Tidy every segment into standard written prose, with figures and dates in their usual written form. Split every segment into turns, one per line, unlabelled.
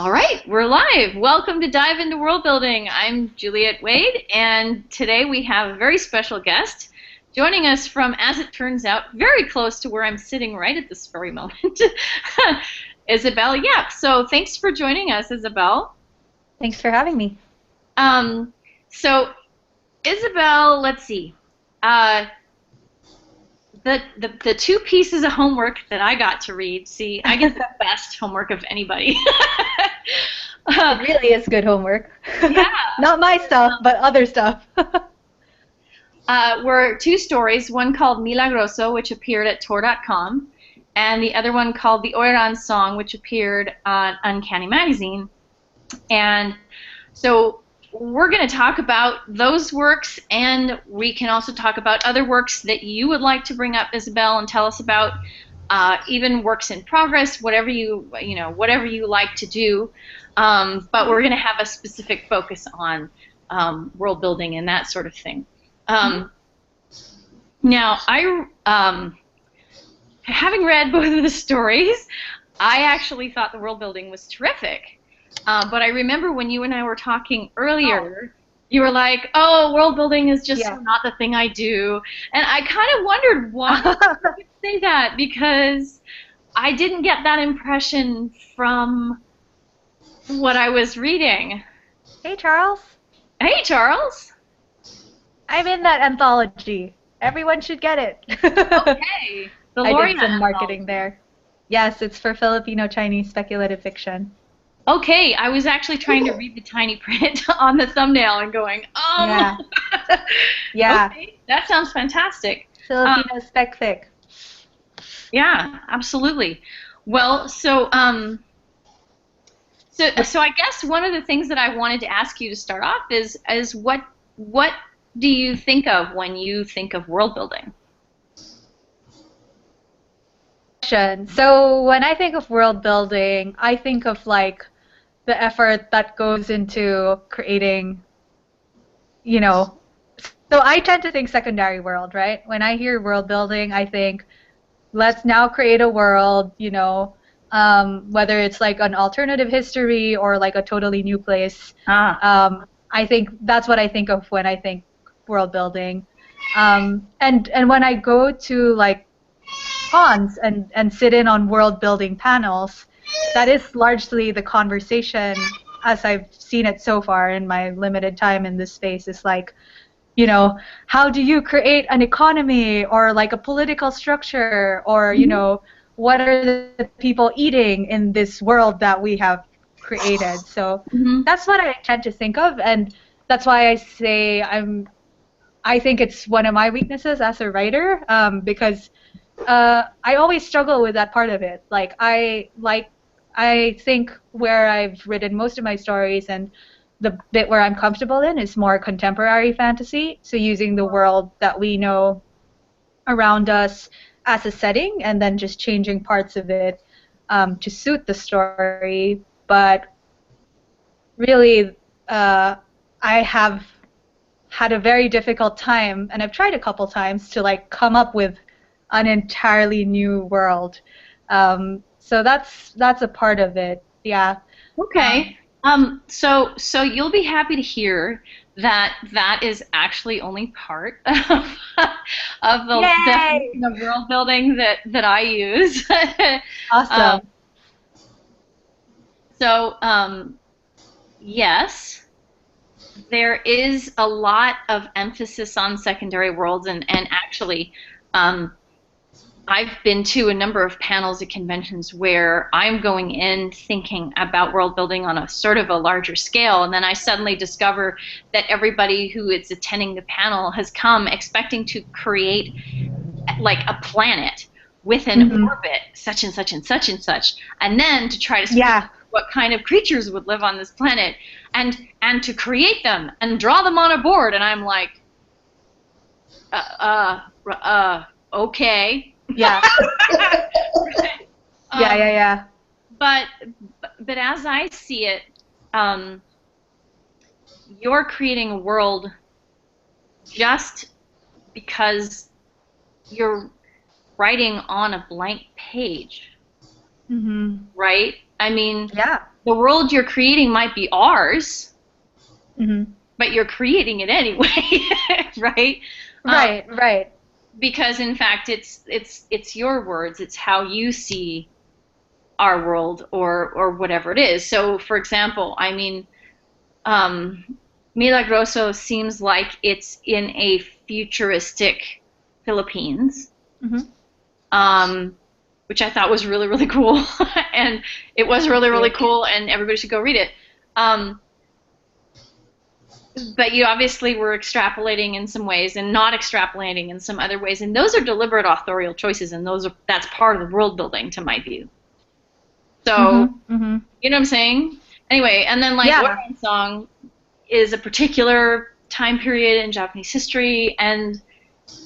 All right, we're live. Welcome to Dive into World Building. I'm Juliet Wade, and today we have a very special guest joining us from, as it turns out, very close to where I'm sitting right at this very moment, Isabel Yap. So thanks for joining us, Isabel.
Thanks for having me.
Um, so Isabel, let's see. Uh, the two pieces of homework that I got to read, see, I get the best homework of anybody.
It really is good homework.
Yeah.
Not my stuff, but other stuff.
Were two stories, one called Milagroso, which appeared at Tor.com, and the other one called The Oiran Song, which appeared on Uncanny Magazine. And so we're going to talk about those works, and we can also talk about other works that you would like to bring up, Isabel, and tell us about, even works in progress, whatever whatever you like to do. But we're going to have a specific focus on world building and that sort of thing. Now, having read both of the stories, I actually thought the world building was terrific. But I remember when you and I were talking earlier, you were like, "Oh, world building is just not the thing I do," and I kind of wondered why you would say that, because I didn't get that impression from what I was reading.
Hey, Charles.
Hey, Charles.
I'm in that anthology. Everyone should get it.
Okay. The
I
Laureate
did some marketing
anthology.
there. Yes, it's for Filipino-Chinese speculative fiction.
Okay, I was actually trying to read the tiny print on the thumbnail and going,
Yeah. Yeah.
Okay, that sounds fantastic.
Filipino spec fic.
Yeah, absolutely. Well, so I guess one of the things that I wanted to ask you to start off is what do you think of when you think of world building?
So when I think of world building, I think of like the effort that goes into creating, so I tend to think secondary world, right? When I hear world building, I think let's now create a world, whether it's like an alternative history or like a totally new place. I think that's what I think of when I think world building. And when I go to like cons and sit in on world building panels, that is largely the conversation as I've seen it so far in my limited time in this space. Is like, how do you create an economy or like a political structure, or what are the people eating in this world that we have created? So that's what I tend to think of, and that's why I say I think it's one of my weaknesses as a writer, because I always struggle with that part of it. Like I think where I've written most of my stories and the bit where I'm comfortable in is more contemporary fantasy. So using the world that we know around us as a setting and then just changing parts of it to suit the story. But really, I have had a very difficult time, and I've tried a couple times to like come up with an entirely new world. So that's a part of it. Yeah.
Okay. So you'll be happy to hear that that is actually only part of the
Yay!
definition of world building that I use. Um,
Awesome.
so yes, there is a lot of emphasis on secondary worlds, and actually, I've been to a number of panels at conventions where I'm going in thinking about world building on a sort of a larger scale, and then I suddenly discover that everybody who is attending the panel has come expecting to create like a planet with an orbit such and such and such and such, and then to try to what kind of creatures would live on this planet, and to create them and draw them on a board, and I'm like, okay.
Yeah. Yeah.
But as I see it, you're creating a world just because you're writing on a blank page, right? I mean,
Yeah.
the world you're creating might be ours,
Hmm.
but you're creating it anyway, right? Um,
Right, right.
because in fact, it's your words. It's how you see our world, or whatever it is. So, for example, I mean, um, Milagroso seems like it's in a futuristic Philippines,
Hmm.
um, which I thought was really, really cool. And it was
Thank
really, really
you.
cool, and everybody should go read it. Um, but you obviously were extrapolating in some ways and not extrapolating in some other ways. And those are deliberate authorial choices, and that's part of the world building, to my view. So,
Hmm. Hmm.
you know what I'm saying? Anyway, and then like
Yeah.
Oran Song is a particular time period in Japanese history, and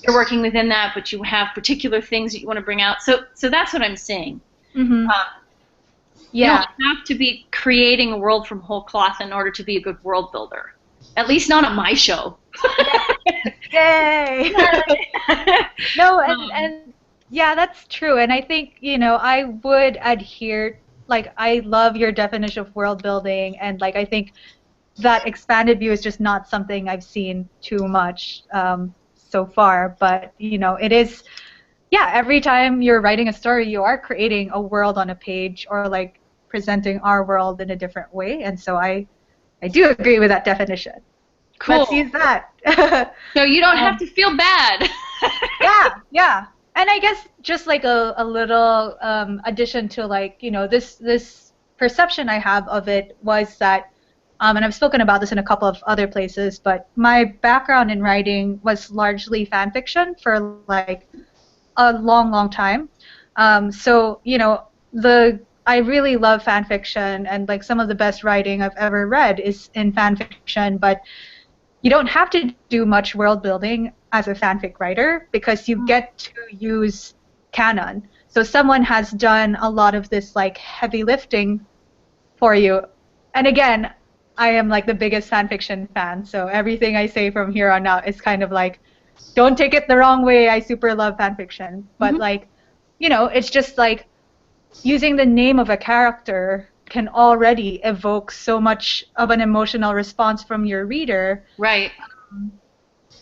you're working within that, but you have particular things that you want to bring out. So that's what I'm saying.
Hmm.
Um, you don't
Yeah.
have to be creating a world from whole cloth in order to be a good world builder. At least not on my show.
Yeah. Yay. No, and yeah, that's true. And I think, I would adhere, like, I love your definition of world building, and like I think that expanded view is just not something I've seen too much so far. But, it is, yeah, every time you're writing a story, you are creating a world on a page, or like presenting our world in a different way. And so I do agree with that definition. Let's
Cool.
use that.
So you don't have
um,
to feel bad.
yeah, yeah. And I guess just like a little addition to, like, this perception I have of it was that, and I've spoken about this in a couple of other places, but my background in writing was largely fan fiction for like a long, long time. So, I really love fan fiction, and like some of the best writing I've ever read is in fan fiction, but you don't have to do much world building as a fanfic writer because you get to use canon. So someone has done a lot of this like heavy lifting for you. And again, I am like the biggest fanfiction fan, so everything I say from here on out is kind of like, don't take it the wrong way. I super love fanfiction, but
Mhm.
like, it's just like using the name of a character can already evoke so much of an emotional response from your reader,
Right.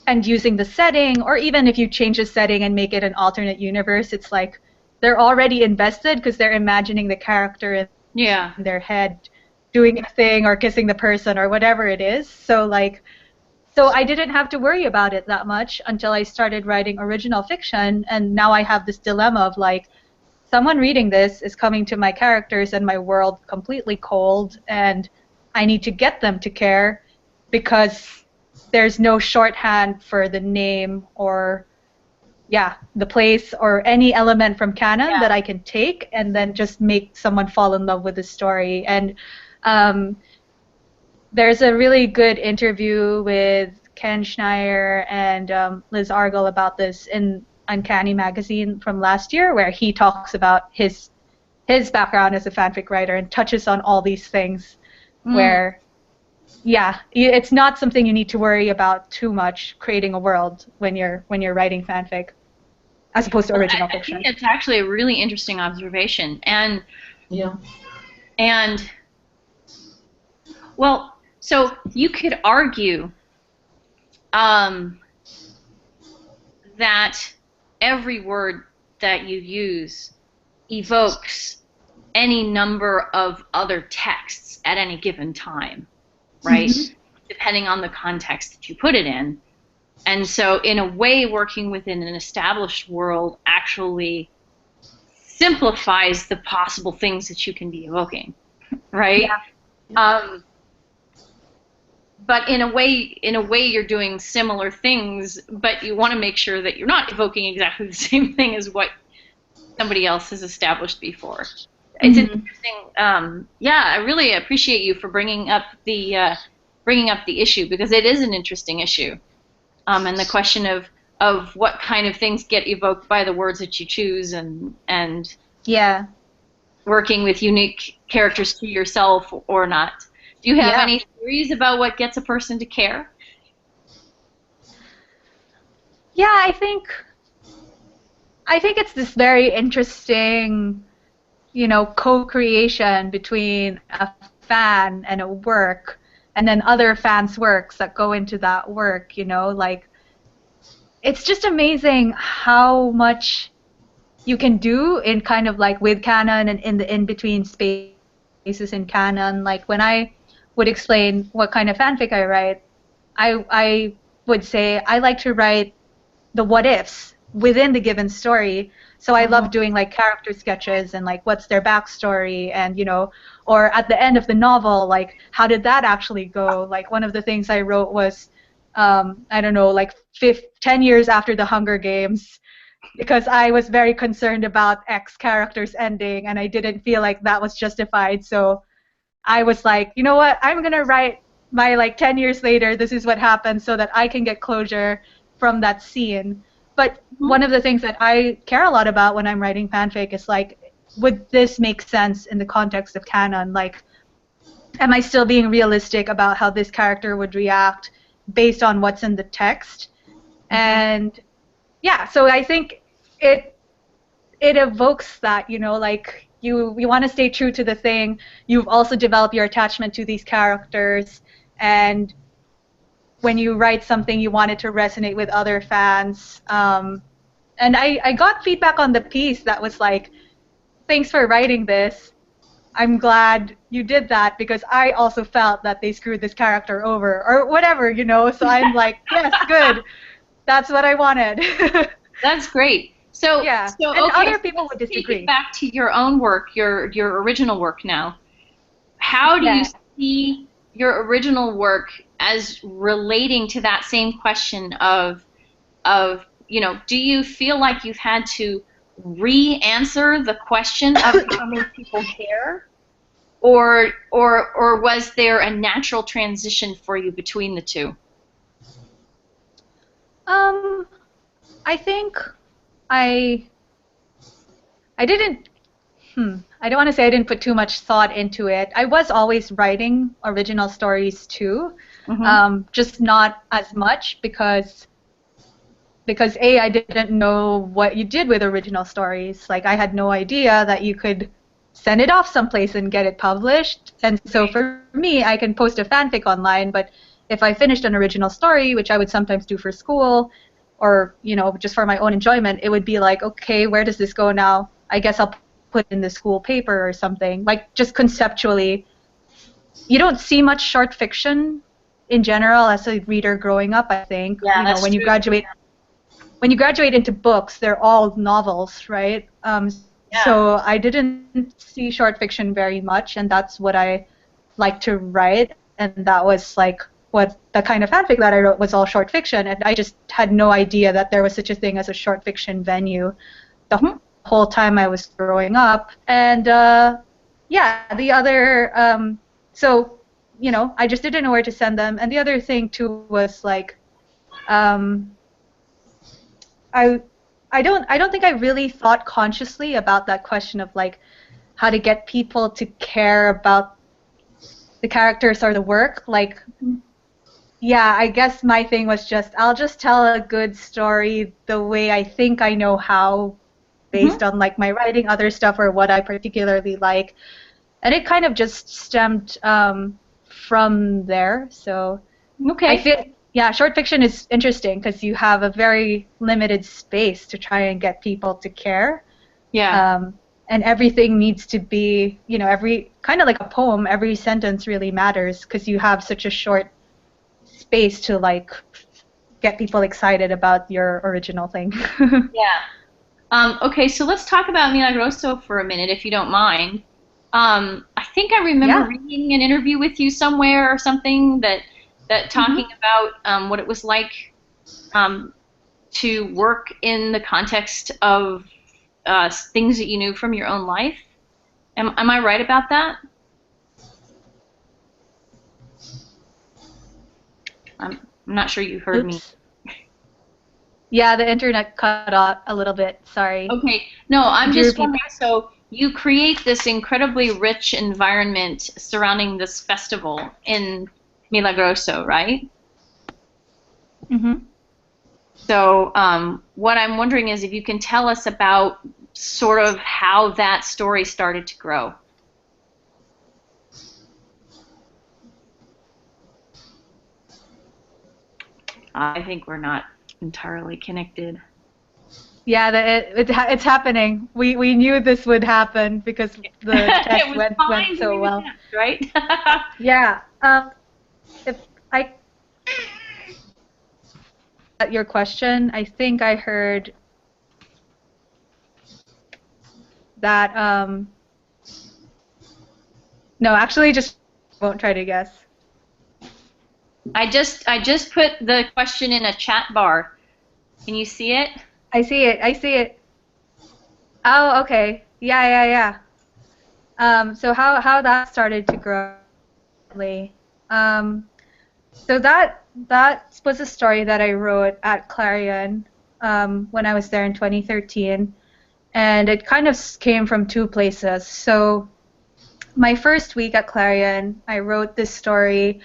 and using the setting, or even if you change the setting and make it an alternate universe, it's like they're already invested because they're imagining the character in
Yeah.
their head doing a thing or kissing the person or whatever it is. So I didn't have to worry about it that much until I started writing original fiction, and now I have this dilemma of like, someone reading this is coming to my characters and my world completely cold, and I need to get them to care because there's no shorthand for the name, or yeah, the place, or any element from canon
Yeah.
that I can take and then just make someone fall in love with the story. And um, there's a really good interview with Ken Schneier and Liz Argel about this in Uncanny Magazine from last year, where he talks about his background as a fanfic writer and touches on all these things.
Mm.
Where, yeah, it's not something you need to worry about too much creating a world when you're writing fanfic, as opposed to
Well,
original
I think
fiction.
it's actually a really interesting observation.
Yeah.
And well, so you could argue um, that every word that you use evokes any number of other texts at any given time, right?
Mm-hmm.
Depending on the context that you put it in. And so, in a way, working within an established world actually simplifies the possible things that you can be evoking, right?
Yeah.
Um, but in a way, you're doing similar things, but you want to make sure that you're not evoking exactly the same thing as what somebody else has established before. It's an
Mm-hmm.
interesting. Yeah, I really appreciate you for bringing up the issue, because it is an interesting issue, and the question of what kind of things get evoked by the words that you choose, and
Yeah.
working with unique characters to yourself or not. Do you have
Yeah.
any theories about what gets a person to care?
Yeah, I think it's this very interesting co-creation between a fan and a work, and then other fans' works that go into that work, like it's just amazing how much you can do in kind of like with canon and in the in-between spaces in canon. Like when I would explain what kind of fanfic I write, I would say I like to write the what ifs within the given story. So I love doing like character sketches and like what's their backstory and or at the end of the novel, like how did that actually go? Like one of the things I wrote was I don't know, like 10 years after the Hunger Games, because I was very concerned about X character's ending and I didn't feel like that was justified. So I was like, you know what, I'm going to write my like 10 years later, this is what happened so that I can get closure from that scene. But one of the things that I care a lot about when I'm writing fanfic is like, would this make sense in the context of canon? Like, am I still being realistic about how this character would react based on what's in the text? And yeah, so I think it evokes that, like you want to stay true to the thing. You've also developed your attachment to these characters, and when you write something, you want it to resonate with other fans. And I got feedback on the piece that was like, thanks for writing this. I'm glad you did that because I also felt that they screwed this character over or whatever, So I'm like, yes, good. That's what I wanted.
That's great. So,
yeah.
So,
and
okay,
other people would disagree.
Take it back to your own work, your original work now. How do you see your original work as relating to that same question of do you feel like you've had to re-answer the question of how many people care, or was there a natural transition for you between the two?
I think I didn't. I don't want to say I didn't put too much thought into it. I was always writing original stories too, just not as much because A, I didn't know what you did with original stories. Like I had no idea that you could send it off someplace and get it published. And so for me, I can post a fanfic online, but if I finished an original story, which I would sometimes do for school or, just for my own enjoyment, it would be like, okay, where does this go now? I guess I'll put in the school paper or something. Like just conceptually, you don't see much short fiction in general as a reader growing up, I think.
Yeah, that's
when
true.
When you graduate into books, they're all novels, right? So I didn't see short fiction very much, and that's what I like to write, and that was like what the kind of fanfic that I wrote was all short fiction, and I just had no idea that there was such a thing as a short fiction venue the whole time I was growing up. And the other, so I just didn't know where to send them, and the other thing too was like, I don't think I really thought consciously about that question of like how to get people to care about the characters or the work. Like, yeah, I guess my thing was just I'll just tell a good story the way I think I know how, based on like my writing, other stuff, or what I particularly like, and it kind of just stemmed from there. So I feel. Yeah, short fiction is interesting because you have a very limited space to try and get people to care.
Yeah.
And everything needs to be, every kind of like a poem, every sentence really matters because you have such a short space to like get people excited about your original thing.
Yeah. Okay, so let's talk about Milagroso for a minute, if you don't mind. I think I remember reading an interview with you somewhere or something that talking about what it was like to work in the context of things that you knew from your own life. Am I right about that? I'm not sure you heard me.
Yeah, the internet cut out a little bit. Sorry.
Okay. No, I'm just wondering. So you create this incredibly rich environment surrounding this festival in Milagroso, right? So what I'm wondering is if you can tell us about sort of how that story started to grow. I think we're not entirely connected.
Yeah, it's happening. We knew this would happen because the test
It was
went
fine
so
during the
well.
test, right?
Yeah. If I At your question, I think I heard that no, actually just won't try to guess.
I just put the question in a chat bar. Can you see it?
I see it. I see it. Oh, okay. Yeah, yeah, yeah. So how that started to grow. Um, so that was a story that I wrote at Clarion when I was there in 2013, and it kind of came from two places. So my first week at Clarion, I wrote this story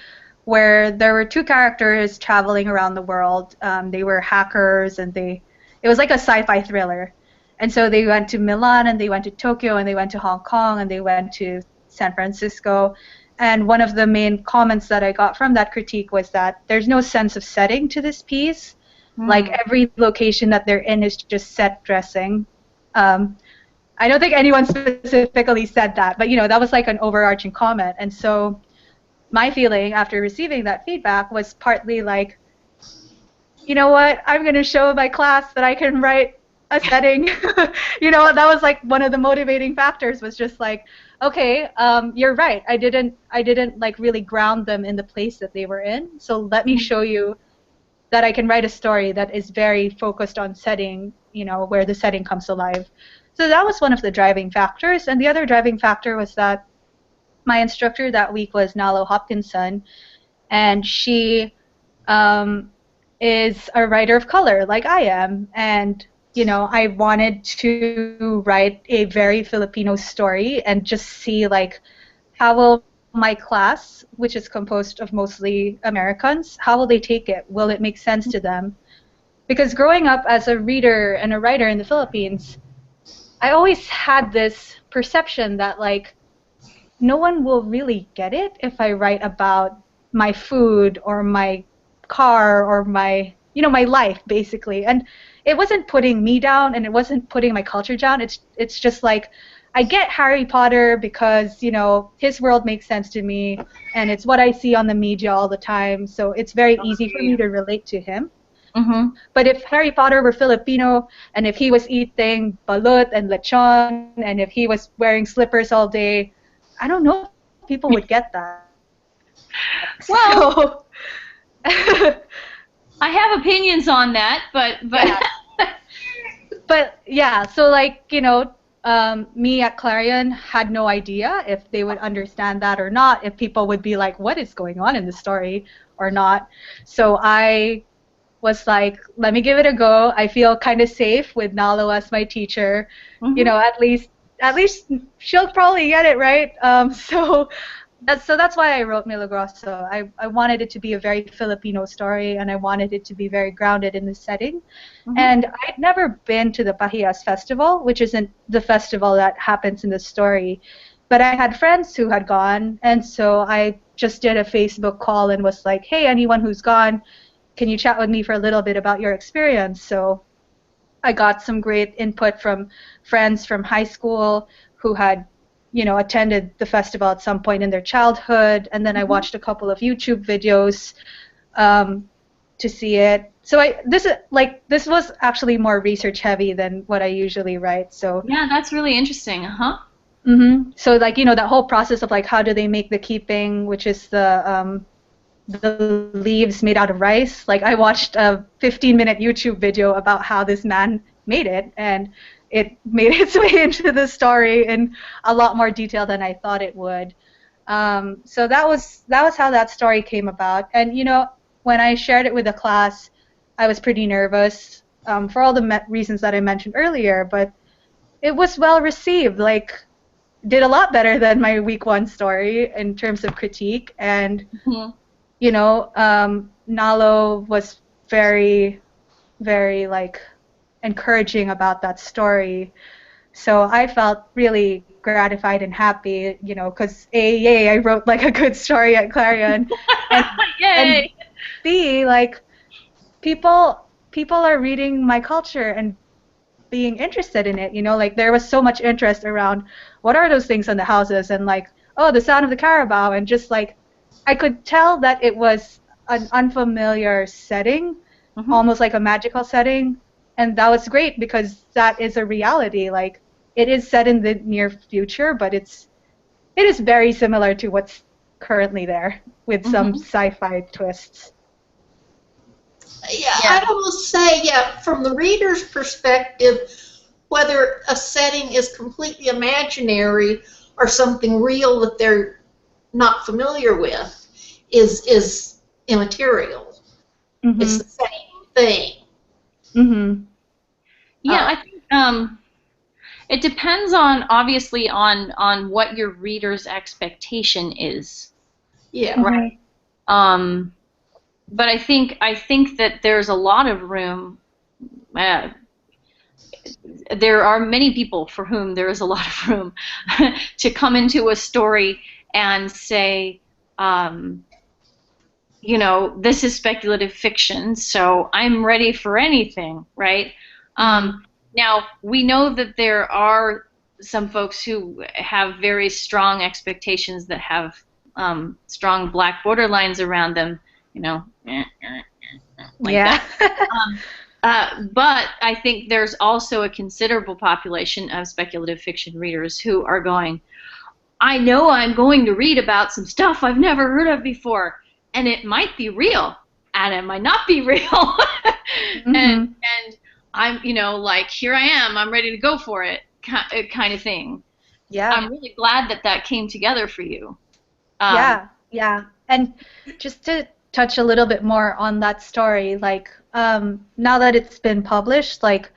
where there were two characters traveling around the world. They were hackers, and it was like a sci-fi thriller. And so they went to Milan, and they went to Tokyo, and they went to Hong Kong, and they went to San Francisco. And one of the main comments that I got from that critique was that there's no sense of setting to this piece. Like
Hmm.
every location that they're in is just set dressing. Um, I don't think anyone specifically said that, but that was like an overarching comment. And so my feeling after receiving that feedback was partly like, you know what, I'm going to show my class that I can write a setting. That was like one of the motivating factors, was just like, okay, you're right. I didn't like really ground them in the place that they were in. So let me show you that I can write a story that is very focused on setting, where the setting comes alive. So that was one of the driving factors. And the other driving factor was that my instructor that week was Nalo Hopkinson, and she um, is a writer of color like I am. And, I wanted to write a very Filipino story and just see, like, how will my class, which is composed of mostly Americans, how will they take it? Will it make sense to them? Because growing up as a reader and a writer in the Philippines, I always had this perception that, like, no one will really get it if I write about my food or my car or my life, basically. And it wasn't putting me down, and it wasn't putting my culture down. It's just like, I get Harry Potter because his world makes sense to me, and it's what I see on the media all the time, so it's very easy for me to relate to him.
Mm-hmm.
But if Harry Potter were Filipino, and if he was eating balut and lechon, and if he was wearing slippers all day, I don't know if people would get that.
Well,
So,
I have opinions on that, but
yeah. But yeah, so like, me at Clarion had no idea if they would understand that or not, if people would be like, what is going on in the story or not. So I was like, let me give it a go. I feel kind of safe with Nalo as my teacher.
Mhm.
At least she'll probably get it right. So that's why I wrote Milagroso. I wanted it to be a very Filipino story, and I wanted it to be very grounded in the setting.
Mhm.
And I'd never been to the Pahias Festival, which isn't the festival that happens in the story. But I had friends who had gone, and so I just did a Facebook call and was like, hey, anyone who's gone, can you chat with me for a little bit about your experience? So I got some great input from friends from high school who had, attended the festival at some point in their childhood, and then I
Mhm.
watched a couple of YouTube videos um, to see it. So this was actually more research heavy than what I usually write. So
Yeah, that's really interesting. Uh-huh.
so like that whole process of like how do they make the keeping, which is the leaves made out of rice. Like I watched a 15-minute YouTube video about how this man made it, and it made its way into the story in a lot more detail than I thought it would. So that was how that story came about. And when I shared it with the class, I was pretty nervous for all the reasons that I mentioned earlier, but it was well received. Like did a lot better than my week one story in terms of critique. And
Mhm.
Nalo was very, very like encouraging about that story. So I felt really gratified and happy, you know, because A, yay, I wrote like a good story at Clarion, and and
Yay!
B, like people are reading my culture and being interested in it, you know, like there was so much interest around what are those things on the houses and like, oh, the sound of the carabao, and just like I could tell that it was an unfamiliar setting,
Hmm.
almost like a magical setting, and that was great because that is a reality. Like it is set in the near future, but it is very similar to what's currently there with some
Hmm.
sci-fi twists.
Yeah,
Yeah.
I will say, yeah, from the reader's perspective, whether a setting is completely imaginary or something real that they're not familiar with is immaterial. It's the
Mhm.
same thing.
Mhm.
Yeah,
Uh,
I think it depends on obviously on what your reader's expectation is,
yeah.
right?
Mhm.
Um, but I think that there's a lot of room. Uh, there are many people for whom there is a lot of room to come into a story and say, um, this is speculative fiction, so I'm ready for anything, right? Um,
Mhm.
now, we know that there are some folks who have very strong expectations that have strong black borderlines around them, you know, like that.
Yeah.
But I think there's also a considerable population of speculative fiction readers who are going, I know I'm going to read about some stuff I've never heard of before, and it might be real, and it might not be real. and
Mhm.
and I'm, like, here I am, I'm ready to go for it, kind of thing.
Yeah.
I'm really glad that that came together for you. Um,
Yeah. Yeah. And just to touch a little bit more on that story, like now that it's been published, like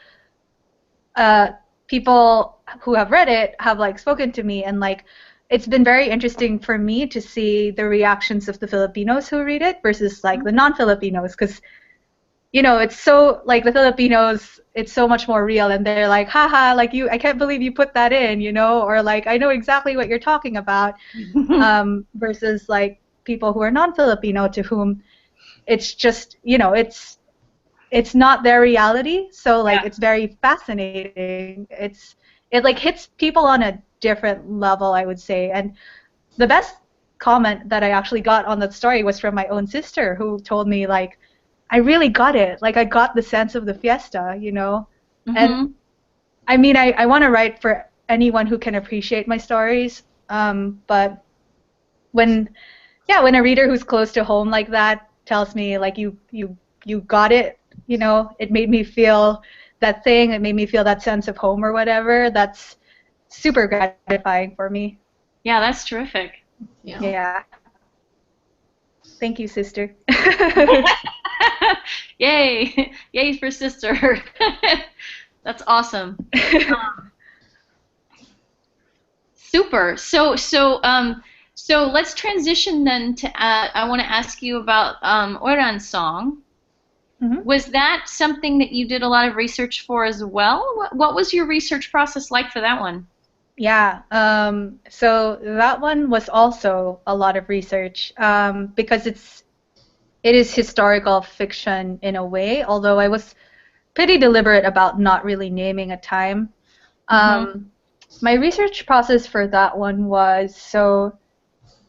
uh people who have read it have like spoken to me, and like it's been very interesting for me to see the reactions of the Filipinos who read it versus like the non-Filipinos, because you know, it's so like the Filipinos, it's so much more real, and they're like, haha, like I can't believe you put that in, you know, or like I know exactly what you're talking about, versus like people who are non-Filipino to whom it's just, you know, it's not their reality, so like
yeah.
it's very fascinating. It like hits people on a different level, I would say, and the best comment that I actually got on that story was from my own sister who told me like I really got it. Like I got the sense of the fiesta, you know? And
Hmm.
I mean I want to write for anyone who can appreciate my stories. But when when a reader who's close to home like that tells me like you got it, you know, it made me feel that thing, it made me feel that sense of home or whatever, that's super gratifying for me.
Yeah, that's terrific.
Yeah.
Yeah. Thank you, sister.
Yay! Yay for sister. That's awesome. Super. So let's transition then to I want to ask you about Oran's song.
Mhm.
Was that something that you did a lot of research for as well? What was your research process like for that one?
Yeah, so that one was also a lot of research, because it is historical fiction in a way, although I was pretty deliberate about not really naming a time.
Hmm.
Um, my research process for that one was so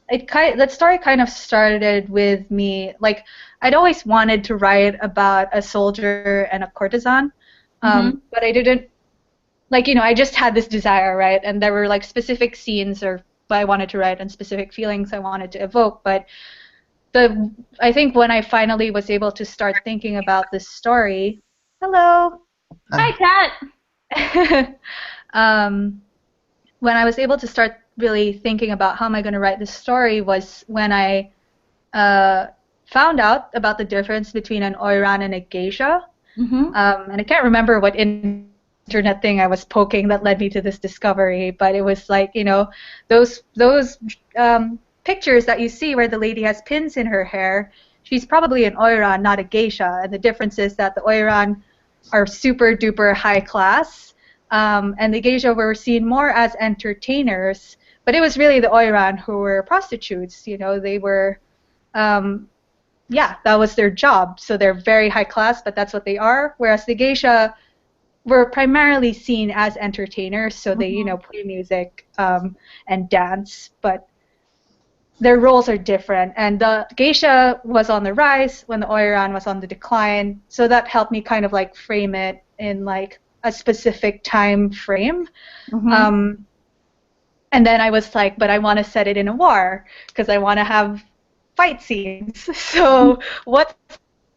that story kind of started with me like I'd always wanted to write about a soldier and a courtesan,
Hmm.
but I didn't like, you know, I just had this desire, right? And there were like specific scenes or what I wanted to write and specific feelings I wanted to evoke. But the I think when I finally was able to start thinking about this story, hello,
Hi, Kat.
um, when I was able to start really thinking about how am I going to write this story was when I uh, found out about the difference between an oiran and a geisha.
Hmm.
And I can't remember what internet thing I was poking that led me to this discovery, but it was like, you know, those pictures that you see where the lady has pins in her hair, she's probably an oiran, not a geisha. And the difference is that the oiran are super duper high class, and the geisha were seen more as entertainers, but it was really the oiran who were prostitutes. You know, they were, yeah, that was their job. So they're very high class, but that's what they are. Whereas the geisha were primarily seen as entertainers, so they, you know, play music and dance, but their roles are different. And the geisha was on the rise when the oiran was on the decline, so that helped me kind of like frame it in like a specific time frame. And then I was like, but I want to set it in a war because I want to have fight scenes. So what's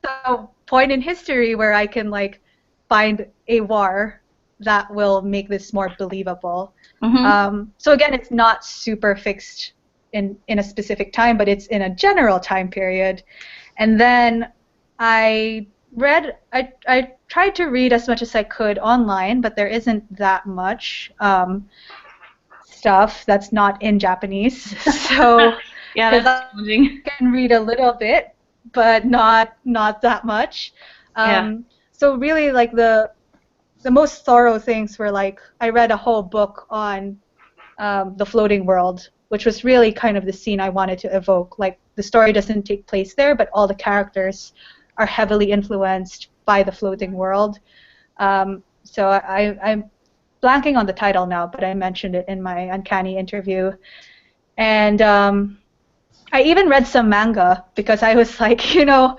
the point in history where I can like find a war that will make this more believable? So again, it's not super fixed in a specific time, but it's in a general time period. And then I tried to read as much as I could online, but there isn't that much stuff that's not in Japanese. So
yeah, that's challenging.
I can read a little bit, but not that much. So really, like the most thorough things were like I read a whole book on the floating world, which was really kind of the scene I wanted to evoke. Like the story doesn't take place there, but all the characters are heavily influenced by the floating world. So I'm blanking on the title now, but I mentioned it in my Uncanny interview. And I even read some manga because I was like, you know,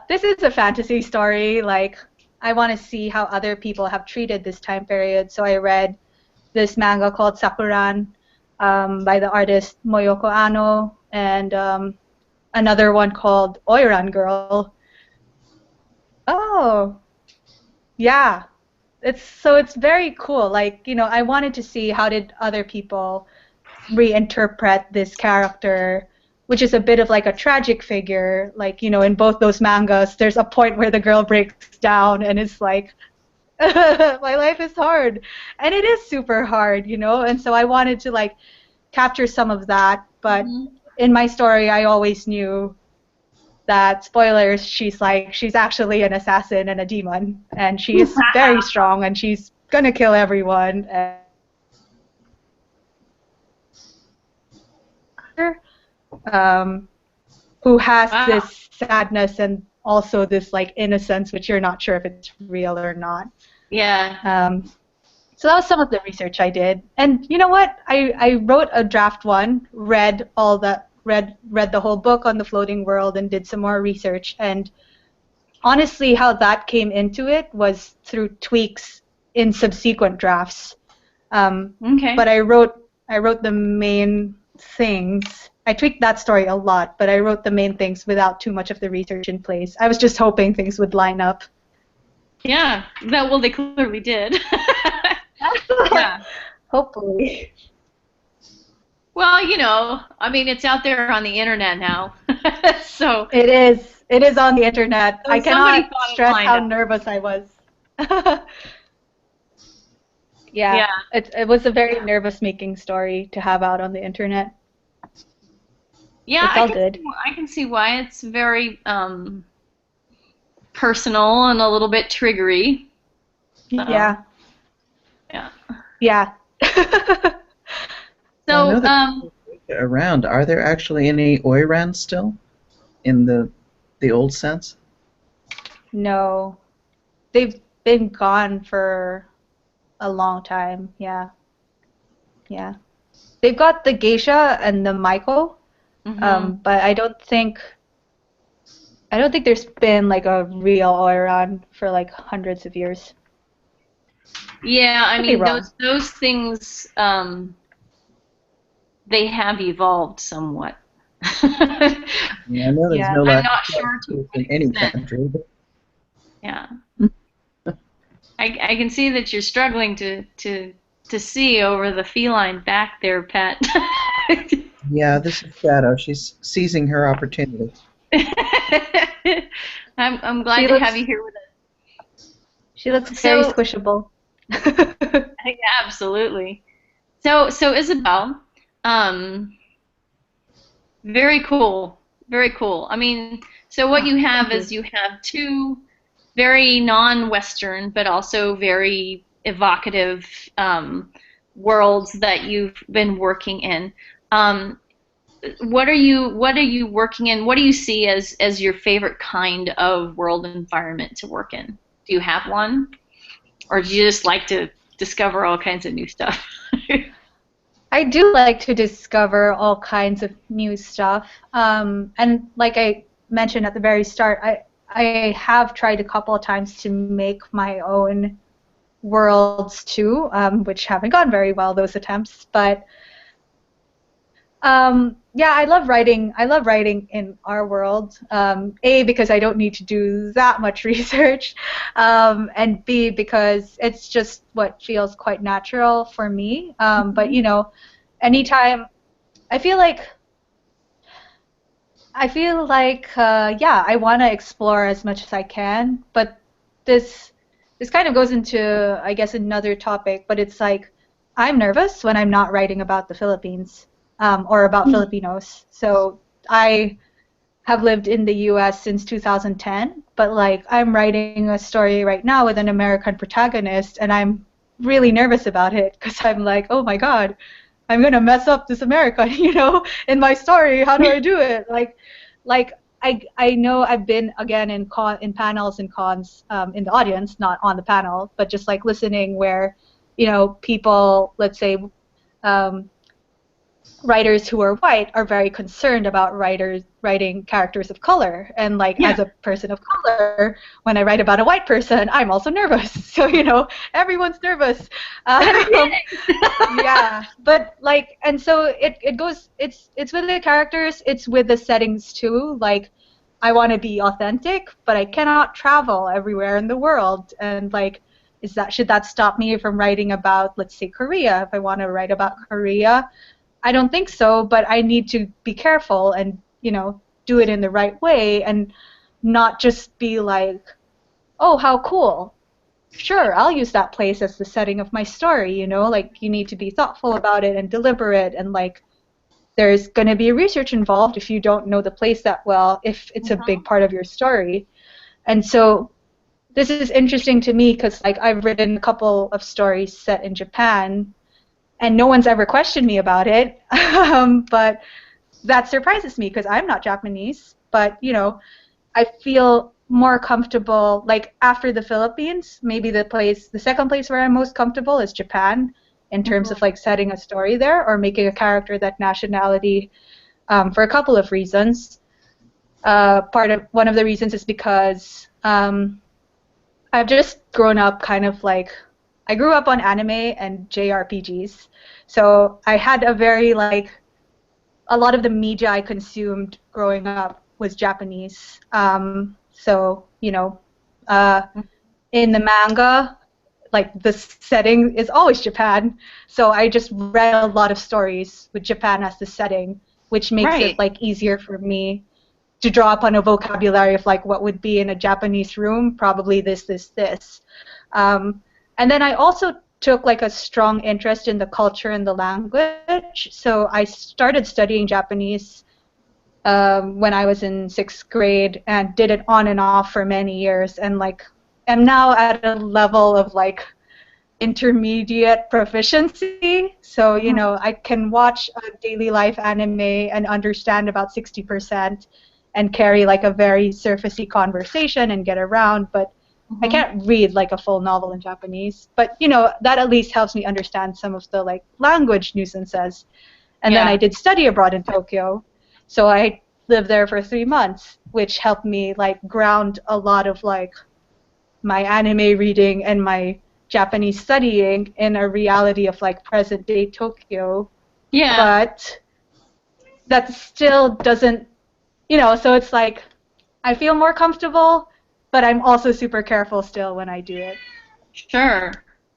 this is a fantasy story. Like, I want to see how other people have treated this time period. So I read this manga called Sakuran by the artist Moyoko Ano, and another one called Oiran Girl. Oh, yeah. It's very cool. Like, you know, I wanted to see how did other people reinterpret this character, which is a bit of like a tragic figure. Like, you know, in both those mangas, there's a point where the girl breaks down and it's like, my life is hard. And it is super hard, you know? And so I wanted to like capture some of that, but in my story, I always knew that, spoilers, she's actually an assassin and a demon, and she is very strong, and she's gonna kill everyone. Who has this sadness and also this like innocence, which you're not sure if it's real or not.
Yeah.
So that was some of the research I did, and you know what? I wrote a draft one, read the whole book on the floating world, and did some more research. And honestly, how that came into it was through tweaks in subsequent drafts.
Okay.
But I wrote the main things. I tweaked that story a lot, but I wrote the main things without too much of the research in place. I was just hoping things would line up.
Yeah. Well, they clearly did. Yeah.
Hopefully.
Well, you know, I mean, it's out there on the internet now. So
it is on the internet.
So
I cannot stress how nervous I was. Yeah. It was a very nervous-making story to have out on the internet.
Yeah,
it's all good.
I can see why it's very personal and a little bit triggery.
Yeah.
Yeah.
Yeah.
So,
around, are there actually any oirans still in the old sense?
No. They've been gone for a long time. Yeah. Yeah. They've got the geisha and the Maiko, but I don't think there's been like a real oiran for like hundreds of years.
Yeah, I mean those things they have evolved somewhat.
Yeah, I know there's no
I'm not sure to
in any country. But...
Yeah. I can see that you're struggling to see over the feline back there, Pat.
Yeah, this is Shadow. She's seizing her opportunity.
I'm glad to have you here with us.
She looks very squishable.
Yeah, absolutely. So Isabel, very cool, very cool. I mean, so what you have is you have two very non-Western, but also very evocative worlds that you've been working in. Um, what are you working in? What do you see as your favorite kind of world environment to work in? Do you have one, or do you just like to discover all kinds of new stuff?
I do like to discover all kinds of new stuff. And like I mentioned at the very start, I have tried a couple of times to make my own worlds too, which haven't gone very well, those attempts. But yeah, I love writing. I love writing in our world. A, because I don't need to do that much research, and B, because it's just what feels quite natural for me. But you know, anytime I feel like yeah, I want to explore as much as I can. But this this kind of goes into, I guess, another topic. But it's like I'm nervous when I'm not writing about the Philippines, or about Filipinos. So I have lived in the U.S. since 2010, but like I'm writing a story right now with an American protagonist, and I'm really nervous about it because I'm like, oh my God, I'm gonna mess up this America, you know, in my story. How do I do it? Like I know I've been again in panels and cons, in the audience, not on the panel, but just like listening where, you know, people, let's say, um, writers who are white are very concerned about writers writing characters of color, and like
Yeah.
as a person of color, when I write about a white person, I'm also nervous. So you know, everyone's nervous. Yeah, but like, and so it goes. It's with the characters. It's with the settings too. Like, I want to be authentic, but I cannot travel everywhere in the world. And like, should that stop me from writing about, let's say, Korea? If I want to write about Korea, I don't think so, but I need to be careful and, you know, do it in the right way and not just be like, oh, how cool. Sure, I'll use that place as the setting of my story, you know? Like, you need to be thoughtful about it and deliberate, and like, there's going to be research involved if you don't know the place that well, if it's a big part of your story. And so this is interesting to me because like I've written a couple of stories set in Japan, and no one's ever questioned me about it. But that surprises me because I'm not Japanese. But you know, I feel more comfortable. Like after the Philippines, maybe the second place where I'm most comfortable is Japan, in terms of like setting a story there or making a character that nationality, for a couple of reasons. One of the reasons is because I've just grown up kind of like, I grew up on anime and JRPGs. So I had a lot of the media I consumed growing up was Japanese. So, you know, in the manga, like the setting is always Japan. So I just read a lot of stories with Japan as the setting, which makes
Right.
it like easier for me to draw upon a vocabulary of like what would be in a Japanese room, probably this. And then I also took like a strong interest in the culture and the language. So I started studying Japanese, when I was in 6th grade, and did it on and off for many years, and like am now at a level of like intermediate proficiency. So you know, I can watch a daily life anime and understand about 60%, and carry like a very surfacey conversation and get around, but I can't read like a full novel in Japanese. But you know, that at least helps me understand some of the like language nuisances. And then
Yeah.
I did study abroad in Tokyo, so I lived there for 3 months, which helped me like ground a lot of like my anime reading and my Japanese studying in a reality of like present day Tokyo.
Yeah.
But that still doesn't, you know, so it's like I feel more comfortable, but I'm also super careful still when I do it.
Sure.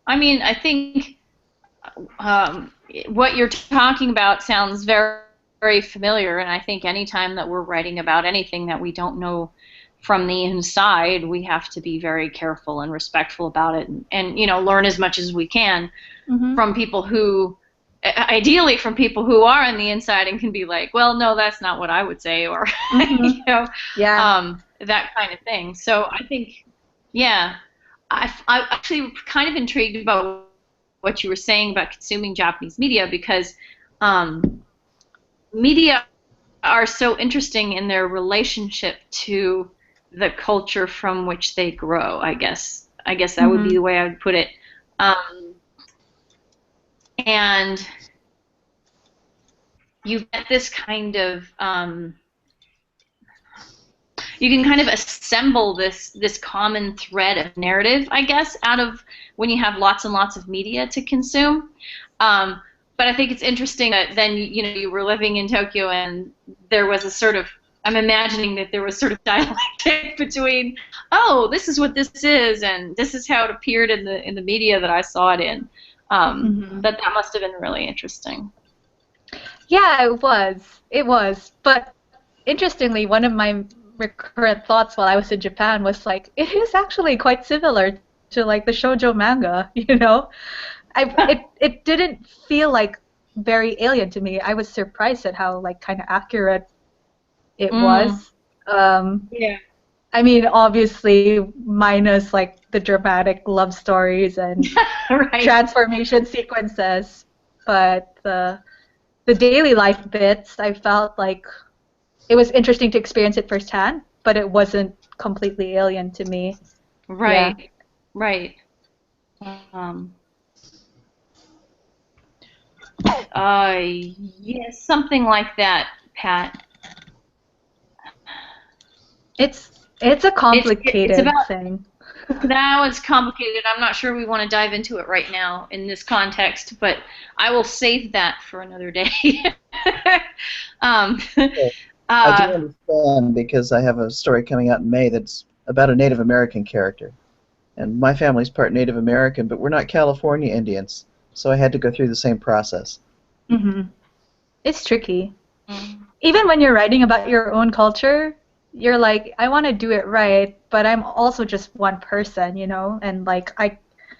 I mean, I think um, what you're talking about sounds very, very familiar, and I think anytime that we're writing about anything that we don't know from the inside, we have to be very careful and respectful about it, and you know, learn as much as we can
Mm-hmm.
from people who, ideally from people who are on the inside and can be like, well, no, that's not what I would say, or
Mm-hmm.
you know,
Yeah.
that kind of thing. So I think, yeah. I'm actually kind of intrigued about what you were saying about consuming Japanese media because media are so interesting in their relationship to the culture from which they grow. I guess that would be
Mm-hmm.
the way I would put it. Um, and you get this kind of you can kind of assemble this common thread of narrative, I guess, out of when you have lots and lots of media to consume. Um, but I think it's interesting that then you were living in Tokyo and there was a sort of I'm imagining that there was sort of dialectic between this is what this is and this is how it appeared in the media that I saw it in.
Mm-hmm.
That must have been really interesting.
Yeah, it was. It was. But interestingly, one of my recurrent thoughts while I was in Japan was like, it is actually quite similar to like the shoujo manga, you know? It didn't feel like very alien to me. I was surprised at how like kind of accurate it
Mm,
was. Um,
yeah.
I mean, obviously minus like the dramatic love stories and
Right.
transformation sequences, but the daily life bits, I felt like it was interesting to experience it firsthand, but it wasn't completely alien to me. Yeah.
Right. Right. Um, yes, something like that, Pat.
It's a
It's
complicated
about
thing.
now it's complicated. I'm not sure we want to dive into it right now in this context, but I will save that for another day. um,
Well, I do
uh,
understand because I have a story coming out in May that's about a Native American character. And my family's part Native American, but we're not California Indians, so I had to go through the same process.
hmm It's tricky.
mm,
Even when you're writing about your own culture, you're like, I want to do it right, but I'm also just one person, you know? And like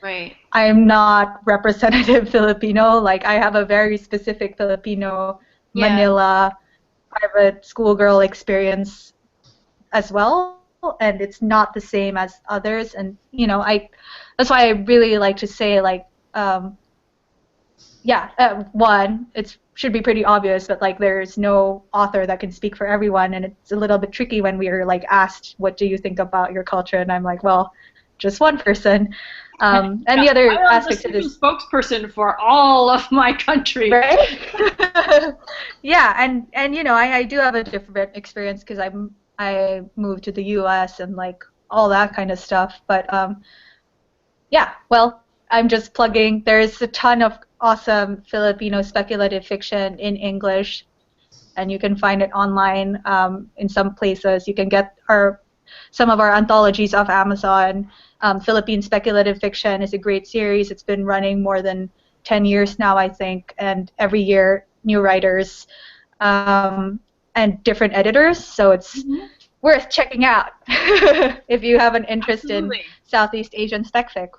right.
I'm not representative Filipino. Like I have a very specific Filipino
Yeah.
Manila private schoolgirl experience as well, and it's not the same as others. And I that's why I really like to say like um, yeah, one, it should be pretty obvious, but like there's no author that can speak for everyone, and it's a little bit tricky when we are like asked, "What do you think about your culture?" And I'm like, "Well, just one person." And
Yeah.
the other
I am the
aspect to
speaking
this,
spokesperson for all of my country.
right? Yeah, and I do have a different experience because I moved to the U.S. and like all that kind of stuff, but yeah, well, I'm just plugging. There's a ton of awesome Filipino speculative fiction in English, and you can find it online in some places. You can get some of our anthologies off Amazon. Philippine speculative fiction is a great series. It's been running more than 10 years now, I think, and every year new writers um, and different editors. So it's
Mhm.
worth checking out if you have an interest in
Absolutely.
Southeast Asian spec fic.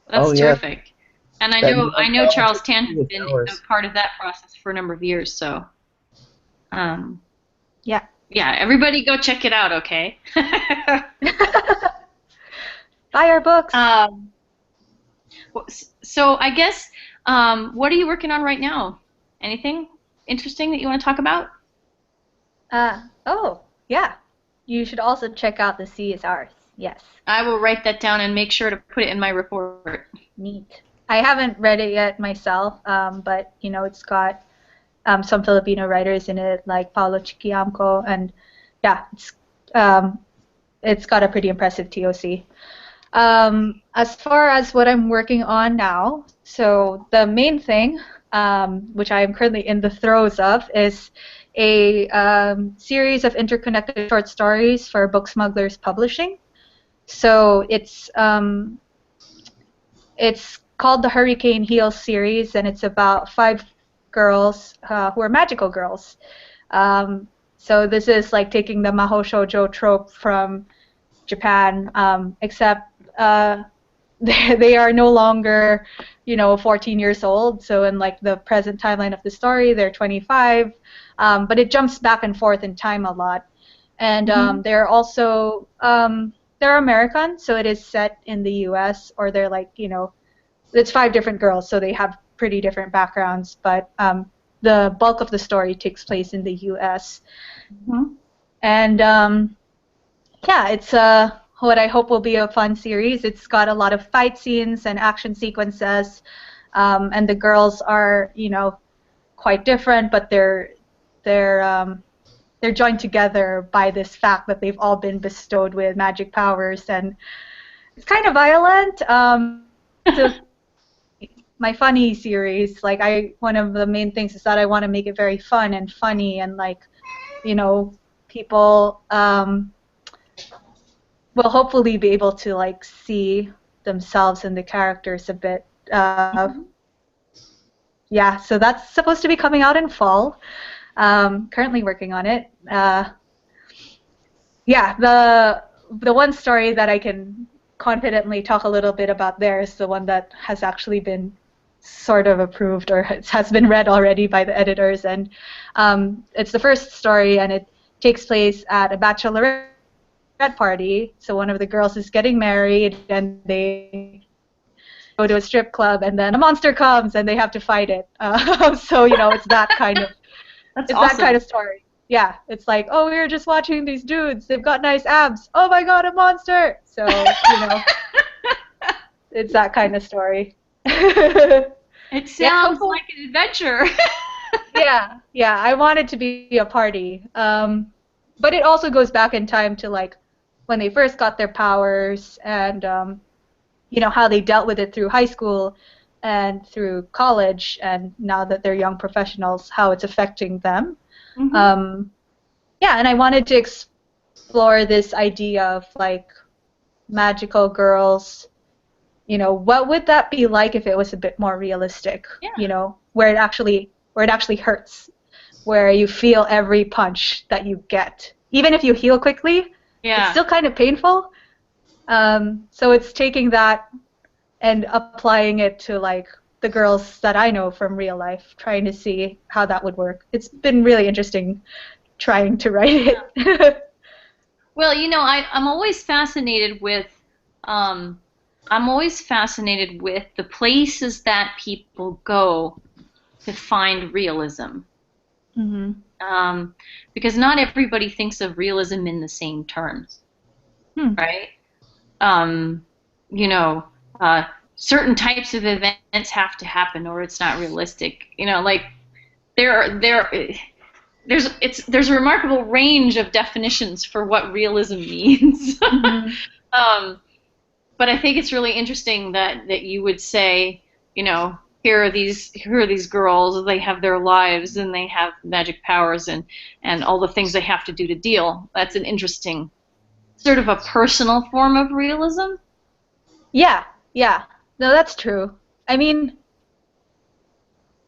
That's
Oh yeah,
terrific. And I
that
know
new
I know Charles
anthology
Tan has
was
been a
ours.
part of that process for a number of years, so um,
Yeah.
yeah, everybody go check it out, okay?
Buy our books.
um, so I guess what are you working on right now? Anything interesting that you want to talk about?
Oh, yeah. You should also check out The Sea is Ours. Yes.
I will write that down and make sure to put it in my report.
Neat. I haven't read it yet myself, but it's got some Filipino writers in it, like Paulo Chiquiamco, and yeah, um, it's got a pretty impressive TOC. As far as what I'm working on now, so the main thing, which I am currently in the throes of, is a series of interconnected short stories for Book Smugglers Publishing. So it's called the Hurricane Heal series, and it's about 5 girls who are magical girls. So this is like taking the Maho Shoujo trope from Japan, except they are no longer, 14 years old. So in like the present timeline of the story, they're 25, but it jumps back and forth in time a lot. And
Hmm.
they're also they're American, so it is set in the U.S. or they're like, it's 5 different girls, so they have pretty different backgrounds, but the bulk of the story takes place in the U.S.
Mhm.
And yeah, it's what I hope will be a fun series. It's got a lot of fight scenes and action sequences, and the girls are, quite different, but they're joined together by this fact that they've all been bestowed with magic powers, and it's kind of violent. So my funny series, like one of the main things is that I want to make it very fun and funny, and like, people will hopefully be able to like see themselves in the characters a bit. Yeah, so that's supposed to be coming out in fall. Currently working on it. Yeah, the one story that I can confidently talk a little bit about there is the one that has actually been sort of approved or has been read already by the editors, and it's the first story, and it takes place at a bachelorette party. So one of the girls is getting married, and they go to a strip club, and then a monster comes, and they have to fight it. So it's that kind of
That's
it's
awesome.
that kind of story. Yeah, it's like, oh, we were just watching these dudes. They've got nice abs. Oh my God, a monster! So it's that kind of story.
It sounds like an adventure.
Yeah. I want it to be a party. But it also goes back in time to like when they first got their powers, and how they dealt with it through high school and through college, and now that they're young professionals, how it's affecting them.
Mm-hmm.
Yeah, and I wanted to explore this idea of like magical girls. What would that be like if it was a bit more realistic?
Yeah.
Where it actually hurts, where you feel every punch that you get, even if you heal quickly.
Yeah.
It's still kind of painful. So it's taking that and applying it to like the girls that I know from real life, trying to see how that would work. It's been really interesting trying to write it.
Well, I'm always fascinated with the places that people go to find realism.
Mm-hmm.
Because not everybody thinks of realism in the same terms, right? Certain types of events have to happen or it's not realistic. Like there's a remarkable range of definitions for what realism means.
Mm-hmm.
But I think it's really interesting that you would say, here are these girls, they have their lives and they have magic powers and all the things they have to do to deal. That's an interesting sort of a personal form of realism.
Yeah. No, that's true. I mean,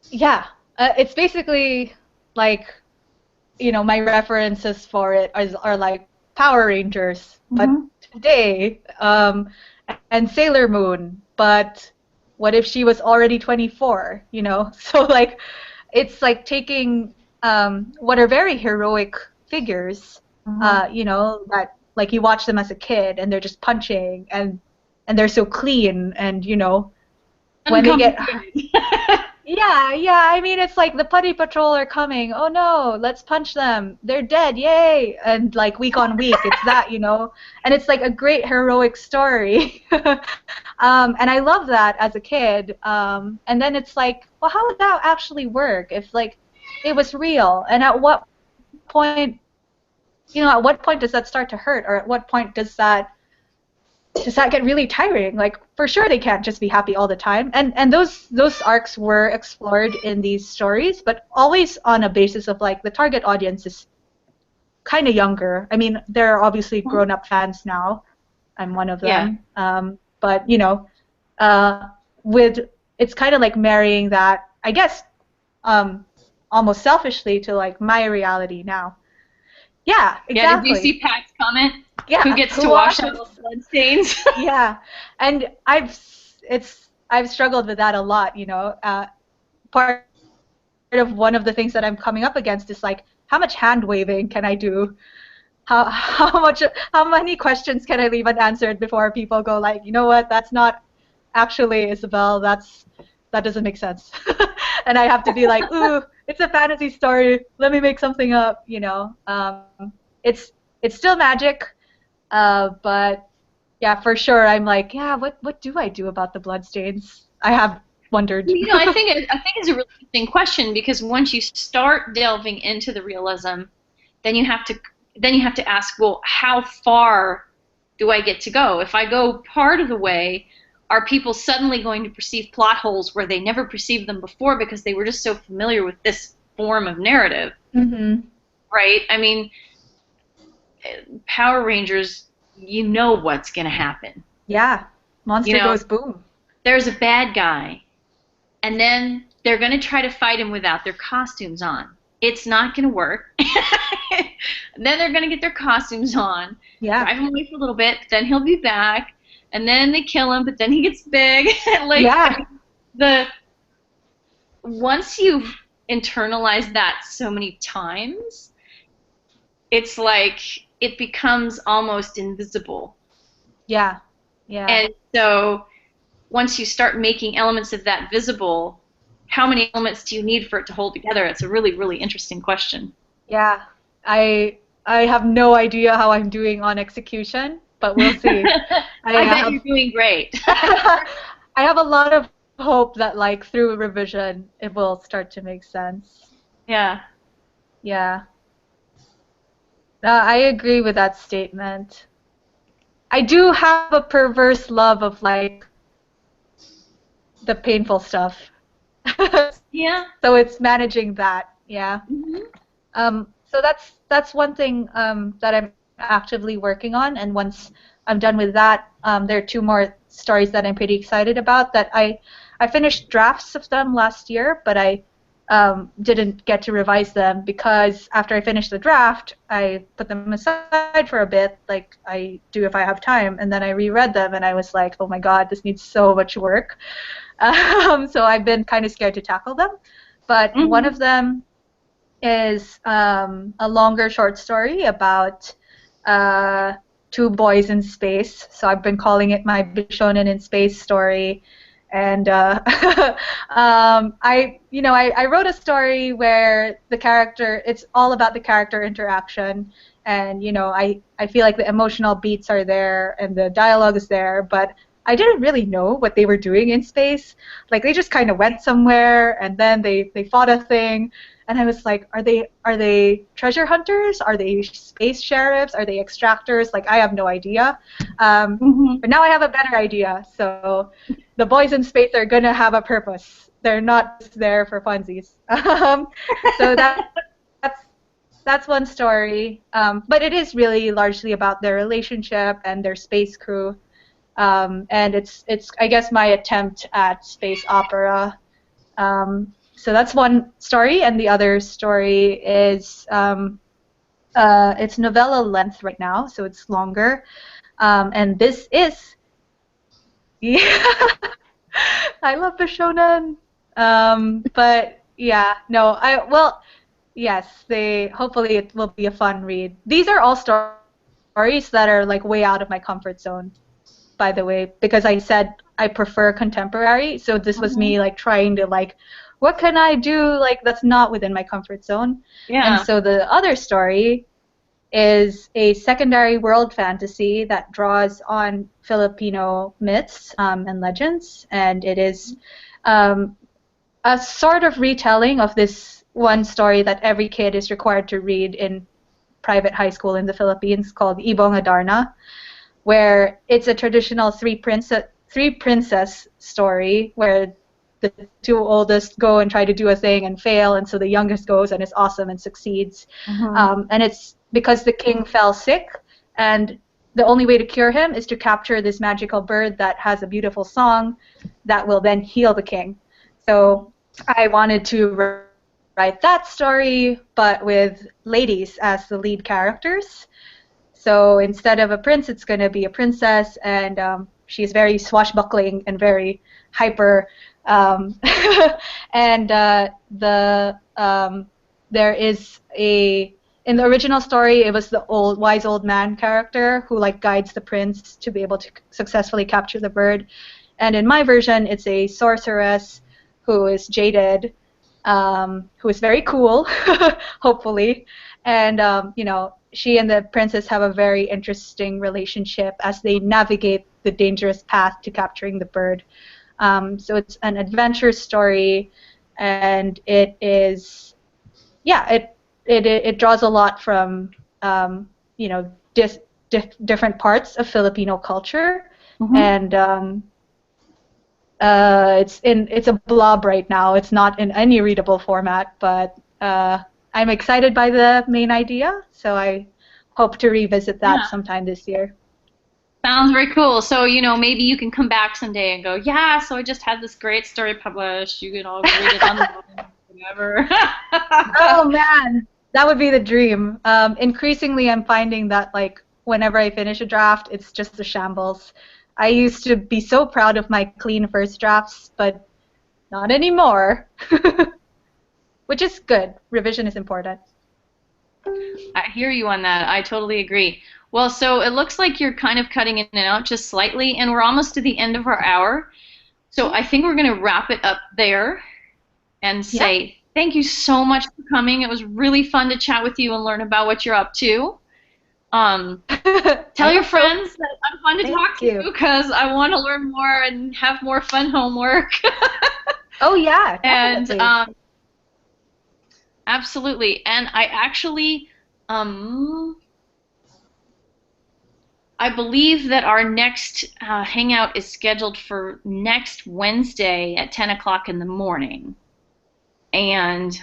yeah, it's basically like, my references for it are like Power Rangers, but today, and Sailor Moon, but what if she was already 24, So like, it's like taking what are very heroic figures, that like you watch them as a kid and they're just punching and they're so clean, and when they get yeah, I mean, it's like the Putty Patrol are coming. Oh no, let's punch them. They're dead, yay! And like week on week, it's that, and it's like a great heroic story. And I love that as a kid. And then it's like, well, how would that actually work if like it was real? And at what point, does that start to hurt, or at what point does that get really tiring? Like, for sure they can't just be happy all the time. And those arcs were explored in these stories, but always on a basis of like the target audience is kind of younger. I mean, there are obviously grown-up fans now. I'm one of them.
Yeah.
But with it's kind of like marrying that, I guess, almost selfishly to like my reality now. Yeah, exactly.
Yeah, did you see Pat's comment?
Yeah,
who gets to wash out those bloodstains?
Yeah, and I've struggled with that a lot. Part of one of the things that I'm coming up against is like, how much hand waving can I do how many questions can I leave unanswered before people go like, you know what, that's not actually Isabel, that doesn't make sense. And I have to be like, ooh, it's a fantasy story, let me make something up, you know. It's still magic, but yeah, for sure I'm like, yeah, what do I do about the bloodstains? I have wondered.
You know, I think it's a really interesting question because once you start delving into the realism, then you have to ask, well, how far do I get to go? If I go part of the way, are people suddenly going to perceive plot holes where they never perceived them before because they were just so familiar with this form of narrative,
Mm-hmm.
right? I mean, Power Rangers, you know what's going to happen.
Yeah,
You
monster
know,
goes boom.
there's a bad guy, and then they're going to try to fight him without their costumes on. It's not going to work. And then they're going to get their costumes on,
Yeah.
drive him away for a little bit, but then he'll be back, and then they kill him, but then he gets big. Like,
Yeah.
I mean, the once you've internalized that so many times, it's like it becomes almost invisible.
Yeah. Yeah.
And so once you start making elements of that visible, how many elements do you need for it to hold together? It's a really, really interesting question.
Yeah. I have no idea how I'm doing on execution, but we'll see.
I bet you're doing great.
I have a lot of hope that like through revision it will start to make sense.
Yeah.
Yeah. I agree with that statement. I do have a perverse love of like the painful stuff.
Yeah.
So it's managing that. Yeah. So that's one thing that I'm actively working on, and once I'm done with that, there are two more stories that I'm pretty excited about. That I finished drafts of them last year, but I didn't get to revise them because after I finished the draft, I put them aside for a bit, like I do if I have time, and then I reread them, and I was like, oh my God, this needs so much work. So I've been kind of scared to tackle them, but one of them is a longer short story about two boys in space. So I've been calling it my Bishonen in space story. And I wrote a story where the character, it's all about the character interaction. And, I feel like the emotional beats are there and the dialogue is there, but I didn't really know what they were doing in space. Like they just kind of went somewhere and then they fought a thing. And I was like, are they treasure hunters? Are they space sheriffs? Are they extractors? Like I have no idea. But now I have a better idea. So the boys in space are gonna have a purpose. They're not just there for funsies. So that's one story. But it is really largely about their relationship and their space crew. And it's I guess my attempt at space opera. So that's one story, and the other story is it's novella length right now, so it's longer. And this is yeah, I love the shonen. But yeah, no, yes, hopefully it will be a fun read. These are all stories that are like way out of my comfort zone, by the way, because I said I prefer contemporary, so this was me like trying to like, what can I do like that's not within my comfort zone?
Yeah.
And so the other story is a secondary world fantasy that draws on Filipino myths and legends, and it is a sort of retelling of this one story that every kid is required to read in private high school in the Philippines called Ibong Adarna, where it's a traditional three princess story where the two oldest go and try to do a thing and fail, and so the youngest goes and is awesome and succeeds. And it's because the king fell sick, and the only way to cure him is to capture this magical bird that has a beautiful song that will then heal the king. So I wanted to write that story, but with ladies as the lead characters. So instead of a prince, it's going to be a princess, and she's very swashbuckling and very hyper. And there is a in the original story, it was the wise old man character who like guides the prince to be able to successfully capture the bird. And in my version, it's a sorceress who is jaded, who is very cool, hopefully. And she and the princess have a very interesting relationship as they navigate the dangerous path to capturing the bird. So it's an adventure story, and it is, it draws a lot from different parts of Filipino culture, and it's a blob right now. It's not in any readable format, but I'm excited by the main idea, so I hope to revisit that sometime this year.
Sounds very cool. So, maybe you can come back someday and go, yeah, so I just had this great story published. You can all read it online, whatever.
Oh, man. That would be the dream. Increasingly, I'm finding that, like, whenever I finish a draft, it's just a shambles. I used to be so proud of my clean first drafts, but not anymore. Which is good. Revision is important.
I hear you on that. I totally agree. Well, so it looks like you're kind of cutting in and out just slightly, and we're almost to the end of our hour. So I think we're going to wrap it up there and say thank you so much for coming. It was really fun to chat with you and learn about what you're up to. Tell your friends that I'm fun to talk to because I want to learn more and have more fun homework.
Oh, yeah, definitely.
And absolutely. And I actually... I believe that our next hangout is scheduled for next Wednesday at 10 o'clock in the morning. And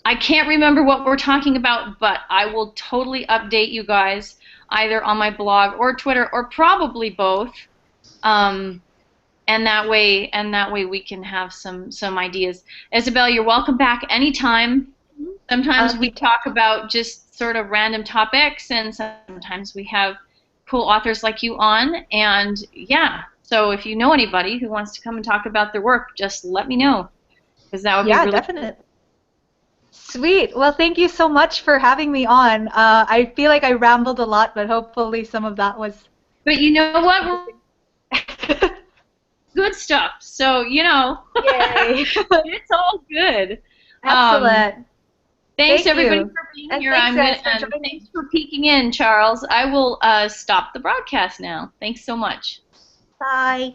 I can't remember what we're talking about, but I will totally update you guys either on my blog or Twitter or probably both. And that way we can have some ideas. Isabel, you're welcome back anytime. Sometimes we talk about just sort of random topics, and sometimes we have cool authors like you on, and so if you know anybody who wants to come and talk about their work, just let me know, because that would be really
definitely cool. Sweet. Well, thank you so much for having me on. I feel like I rambled a lot, but hopefully some of that was...
But you know what? Good stuff. So,
Yay.
It's all good.
Excellent.
Thanks everybody for being here. Thanks for peeking in, Charles. I will stop the broadcast now. Thanks so much.
Bye.